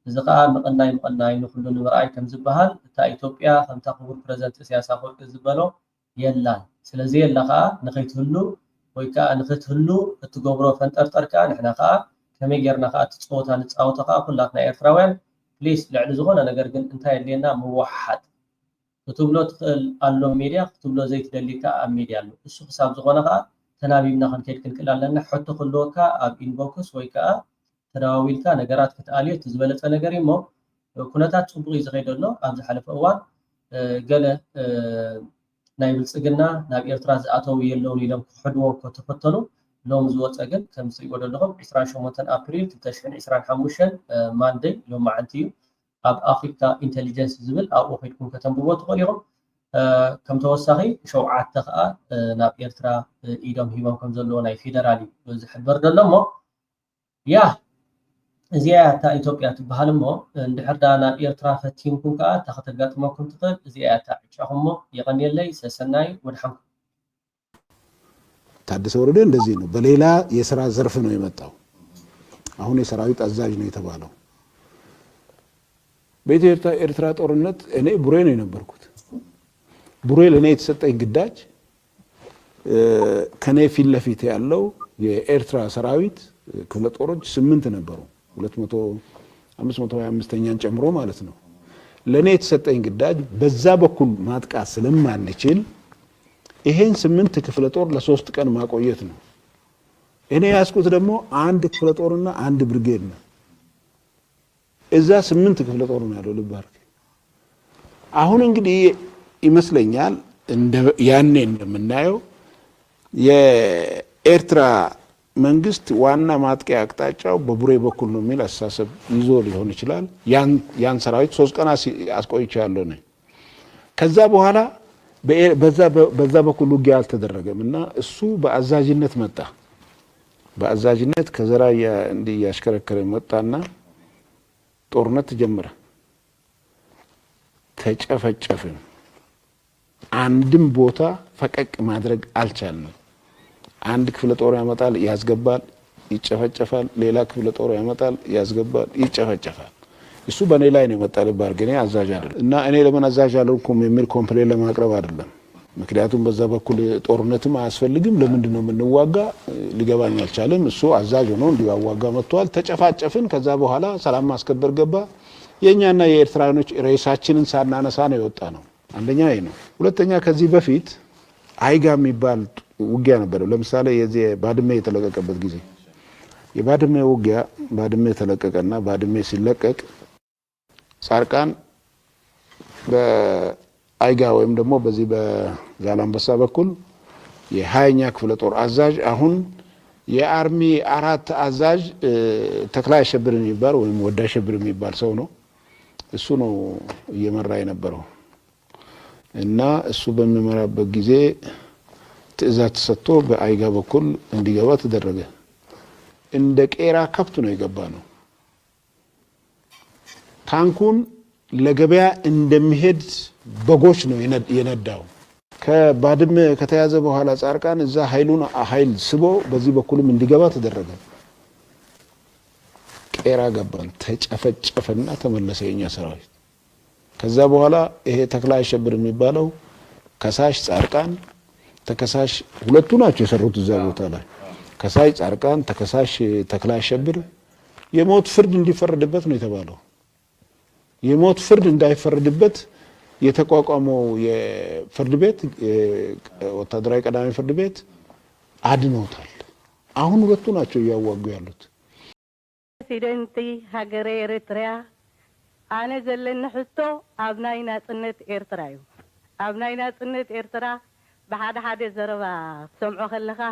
زقا مقناي نخلو نمرأي كم زبهال تا إثيوبيا خم تقبل بريزنت سياسة خلق زبالو يلا سلازي يلا خا نخيتهلو ويكا نخيتهلو تقبرو فانترتركا نحنا خا كمي جرنا خا تتصوتا نتصاوتا خا كلاتنا إرتراوين بليس لعل زغونا نقرقن انتاي لينا موحد كتبلو تقل ألو ميديا كتبلو زيت دليكا أم ميديا لو السو حساب زغونا خا تنابيبنا خنكيد كنكلا لنا حتى خلوكا أب إنبوكس ويكا تراويلكا نقرات كتالية تزبلت نقري مو كنتات صبغي زغيدلو أبز حلف أوان قال نايبل سجلنا ناب إرتراز أتوي اللوني لم حدوه كتفتنو لوم زوات أجل كم سيقول لهم 28 أبريل تشحن 25 ماندي يوم عنتيو أب أفريقيا إنتليجنس زبل أو وحيدكم كتنبوات غيرهم كم توسعي شو عتقة ناب إرترا إيدهم هيوم كم زلونا فيدرالي وزحد برد لهم يا زيادة إثيوبيا تبهالمو ندحر دانا إيرترا فتيمكم كا تاخذ قاتمكم تقل زيادة عشاهم يغني لي سسناي ودحم ታደሰ ወረደ እንደዚህ ነው በሌላ የሥራ ዘርፍ ነው የመጣው አሁን የሰራዊት አዛዥ ነው የተባለው በኢትዮጵያ ኤርትራ ጦርነት እኔ ቡሬ ነው የነበርኩት ቡሬ ለኔ የተሰጠኝ ግዳጅ ከኔ ፊት ለፊት ያለው የኤርትራ ሰራዊት ክፍለ ጦሮች 8 ነበሩ 525ኛን ጨምሮ ማለት ነው ለኔ የተሰጠኝ ግዳጅ በዛ በኩል ማጥቃት ስለማንችል ይሄን 8 ክፍለ ጦር ለ3 ቀን ማቆየት ነው እኔ ያስኩት ደግሞ አንድ ክፍለ ጦርና አንድ ብርጌድ ነው እዛ 8 ክፍለ ጦር ነው ያለው ልባርክ አሁን እንግዲህ ይመስለኛል ያኔ እንደምናየው የኤርትራ መንግስት ዋና ማጥቂያ አቅጣጫው በቡሬ በኩል ነው የሚል አሳሰብ ይዞ ሊሆን ይችላል ያን ሰራዊት 3 ቀን አስቆይቻለሁ ነው ከዛ በኋላ በዛ በኩል ውጊያ አልተደረገምና እሱ በአዛዥነት መጣ በአዛዥነት ከዘራያ እንዲህ ያሽከረከረ መጣና ጦርነት ጀመረ ተጨፈጨፈን አንድም ቦታ ፈቀቅ ማድረግ አልቻልንም አንድ ክፍለ ጦር ያመጣል ያስገባል ይጨፈጨፋል ሌላ ክፍለ ጦር ያመጣል ያስገባል ይጨፈጨፋል እሱ በኔ ላይ ነው መጣለ ባርገኔ አዛዥ አይደለም እና እኔ ለምን አዛዥ አልሆንኩም የሚል ኮምፕሌን ለማቅረብ አይደለም ምክንያቱም በዛ በኩል ጦርነትም አያስፈልግም ለምንድነው የምንዋጋ ሊገባኝ አልቻለም እሱ አዛዥ ሆኖ እንዲዋጋ መጥቷል ተጨፋጨፍን ከዛ በኋላ ሰላም ማስከበር ገባ የኛና የኤርትራኖች ሬሳችንን ሳናነሳ ነው የወጣ ነው አንደኛ ይሄ ነው ሁለተኛ ከዚህ በፊት አይጋ የሚባል ውጊያ ነበር ለምሳሌ የዚህ ባድሜ የተለቀቀበት ጊዜ የባድሜ ውጊያ ባድሜ ተለቀቀና ባድሜ ሲለቀቅ ጻርቃን በአይጋ ወይም ደግሞ በዚህ በዛላምበሳ በኩል የ20ኛ ክፍለ ጦር አዛዥ አሁን የአርሚ 4 አዛዥ ተክላይ ሸብር የሚባል ወይም ወዳ ሸብር የሚባል ሰው ነው እሱ ነው እየመራ የነበረው እና እሱ በሚመራበት ጊዜ ትዕዛዝ ተሰጥቶ በአይጋ በኩል እንዲገባ ተደረገ እንደ ቄራ ከብት ነው የገባ ነው ታንኩን ለገበያ እንደሚሄድ በጎች ነው የነዳው ከባድመ ከተያዘ በኋላ ጻርቃን እዛ ኃይል ስቦ በዚህ በኩልም እንዲገባ ተደረገ ቄራ ገባን ተጨፈጨፈና ተመለሰ የኛ ሰራዊት ከዛ በኋላ ይሄ ተክላይ ሸብር የሚባለው ከሳሽ ጻርቃን ተከሳሽ ሁለቱ ናቸው የሰሩት እዛ ቦታ ላይ ከሳሽ ጻርቃን ተከሳሽ ተክላይ ሸብር የሞት ፍርድ እንዲፈረድበት ነው የተባለው የሞት ፍርድ እንዳይፈረድበት የተቋቋመው የፍርድ ቤት ወታደራዊ ቀዳሚ ፍርድ ቤት አድኖታል አሁን ሁለቱ ናቸው ያዋጉ ያሉት ፕሬዚደንት ሀገሬ ኤርትራ አነ ዘለነ ሕቶ አብናይ ናጽነት ኤርትራ እዩ አብናይ ናጽነት ኤርትራ بحد حد زربا سمعوا خلخا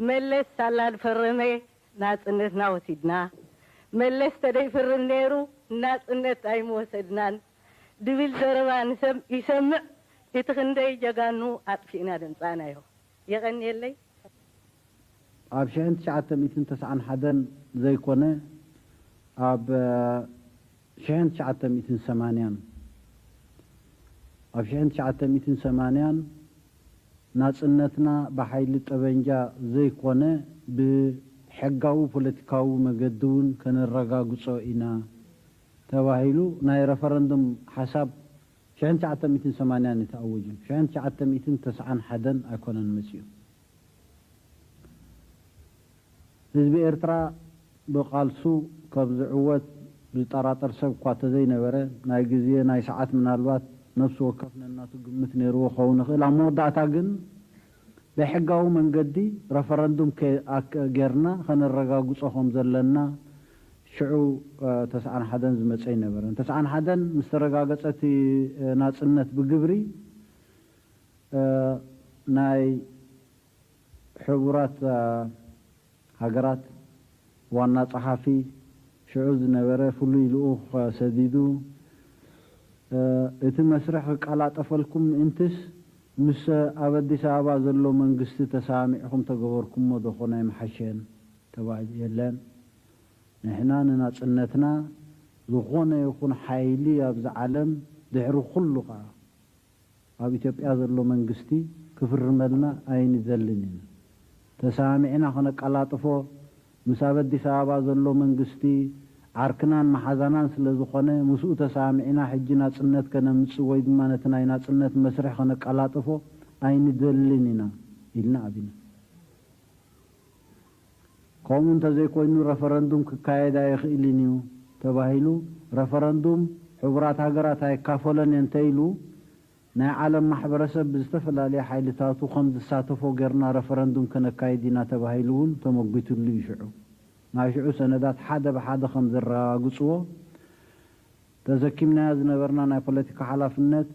ملس سالاد فرمي ناس النت ناوسيدنا ملس تدي فرم نيرو ناس النت اي موسدنان دبل زربا نسم يسمع يتخندي جغانو اطفينا دمصانا يو يغني لي ابشان 991 زي كونه اب شان 980 ابشان 980 ናጽነትና በኃይል ጠበንጃ ዘይኮነ ሕጋዊ ፖለቲካዊ መገድውን ከነረጋግጾ ኢና ተባሂሉ ናይ ረፈረንዱም ሓሳብ 1980 ተኣወጁ 1991 ኣይኮነን መፅኡ ህዝቢ ኤርትራ ብቃልሱ ካብ ዝዕወት ዝጠራጠር ሰብ እኳ ተዘይነበረ ናይ ግዜ ናይ ሰዓት ምናልባት ነፍሲ ወከፍ ነናቱ ግምት ነይርዎ ክኸውን ይኽእል ኣብ መወዳእታ ግን ብሕጋዊ መንገዲ ረፈረንዱም ጌርና ከነረጋግፆ ከም ዘለና ሽዑ 91 ዝመፀ ይነበረ 91 ምስ ተረጋገፀቲ ናፅነት ብግብሪ ናይ ሕቡራት ሃገራት ዋና ጸሓፊ ሽዑ ዝነበረ ፍሉይ ልኡኽ ሰዲዱ እቲ መስርሕ ክቀላጠፈልኩም እንትስ ምስ ኣብ ኣዲስ ኣበባ ዘሎ መንግስቲ ተሳሚዕኩም ተገበርኩሞ ደኾነ ይመሓሸን ተባሂሉ የለን ንሕና ንናፅነትና ዝኾነ ይኹን ሓይሊ ኣብዚ ዓለም ድሕሪ ኩሉ ከዓ ኣብ ኢትዮጵያ ዘሎ መንግስቲ ክፍርመልና ኣይንዘልን ኢና ተሳሚዕና ከነቀላጥፎ ምስ ኣብ ኣዲስ ኣበባ ዘሎ መንግስቲ ዓርክናን መሓዛናን ስለ ዝኾነ ምስኡ ተሳሚዕና ሕጂ ናፅነት ከነምፅእ ወይ ድማ ነቲ ናይ ናፅነት መስርሕ ከነቀላጥፎ ኣይንደልን ኢና ኢልና ኣብና ከምኡ እንተዘይኮይኑ ረፈረንዱም ክካየድ ኣይኽእልን እዩ ተባሂሉ ረፈረንዱም ሕቡራት ሃገራት ኣይካፈለን እንተኢሉ ናይ ዓለም ማሕበረሰብ ብዝተፈላለየ ሓይልታቱ ከም ዝሳተፎ ጌርና ረፈረንዱም ከነካይድ ኢና ተባሂሉ እውን ተመጊትሉ ይሽዑ ናይ ሽዑ ሰነዳት ሓደ ብሓደ ከም ዘረጋግፅዎ ተዘኪምናያ ዝነበርና ናይ ፖለቲካ ሓላፍነት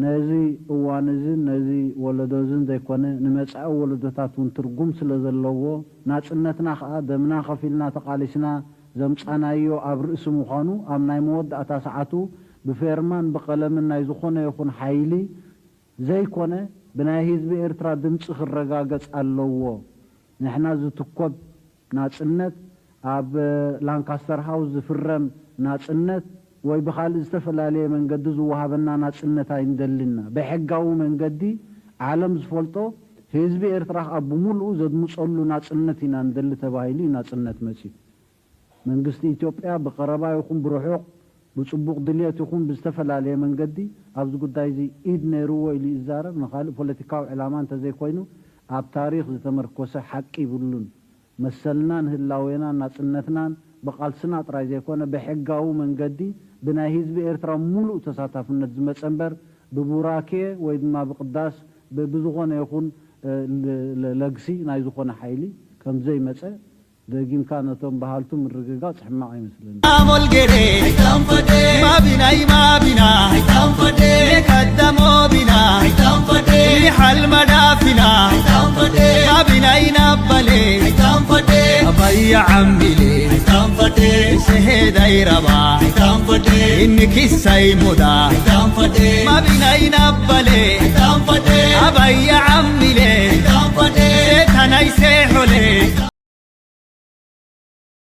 ነዚ እዋን እዝን ነዚ ወለዶ እዝን ዘይኮነ ንመጻኢ ወለዶታት እውን ትርጉም ስለ ዘለዎ ናፅነትና ከዓ ደምና ከፊልና ተቃሊስና ዘምፃናዮ ኣብ ርእሲ ምዃኑ ኣብ ናይ መወዳእታ ሰዓቱ ብፌርማን ብቀለምን ናይ ዝኾነ ይኹን ሓይሊ ዘይኮነ ብናይ ህዝቢ ኤርትራ ድምፂ ክረጋገፅ ኣለዎ ንሕና ዝትኮብ ናፅነት ኣብ ላንካስተር ሃውስ ዝፍረም ናፅነት ወይ ብኻልእ ዝተፈላለየ መንገዲ ዝወሃበና ናፅነት ኣይንደልና ብሕጋዊ መንገዲ ዓለም ዝፈልጦ ህዝቢ ኤርትራ ኣብ ብምሉኡ ዘድምፀሉ ናፅነት ኢና ንደሊ ተባሂሉ ናፅነት መፅኡ መንግስቲ ኢትዮጵያ ብቀረባ ይኹን ብርሑቕ ብፅቡቕ ድልየት ይኹን ብዝተፈላለየ መንገዲ ኣብዚ ጉዳይ እዚ ኢድ ነይርዎ ኢሉ ይዛረብ ንካልእ ፖለቲካዊ ዕላማ እንተዘይኮይኑ ኣብ ታሪክ ዝተመርኮሰ ሓቂ ይብሉን መሰልናን ህላዌናን ናፅነትናን ብቃልስና ጥራይ ዘይኮነ ብሕጋዊ መንገዲ ብናይ ህዝቢ ኤርትራ ሙሉእ ተሳታፍነት ዝመፀ እምበር ብቡራኬ ወይ ድማ ብቅዳስ ብዝኾነ ይኹን ለግሲ ናይ ዝኾነ ሓይሊ ከም ዘይመፀ ደጊምካ ነቶም ባህልቱ ምርግጋፅ ሕማቕ ኣይመስለኒ አሞልጌዴ አይታንፈዴ ማቢናይ ማቢና አይታንፈዴ ከደሞ ቢና አይታንፈዴ ሊሐል መዳፊና አይታንፈዴ ማቢናይ ናበሌ አይታንፈዴ አባያ ዓምቢሌ አይታንፈዴ ሰሄዳ ይረባ አይታንፈዴ ኢንኪሳይ ሙዳ አይታንፈዴ ማቢናይ ናበሌ አይታንፈዴ አባያ ዓምቢሌ አይታንፈዴ ሴታናይ ሴሖሌ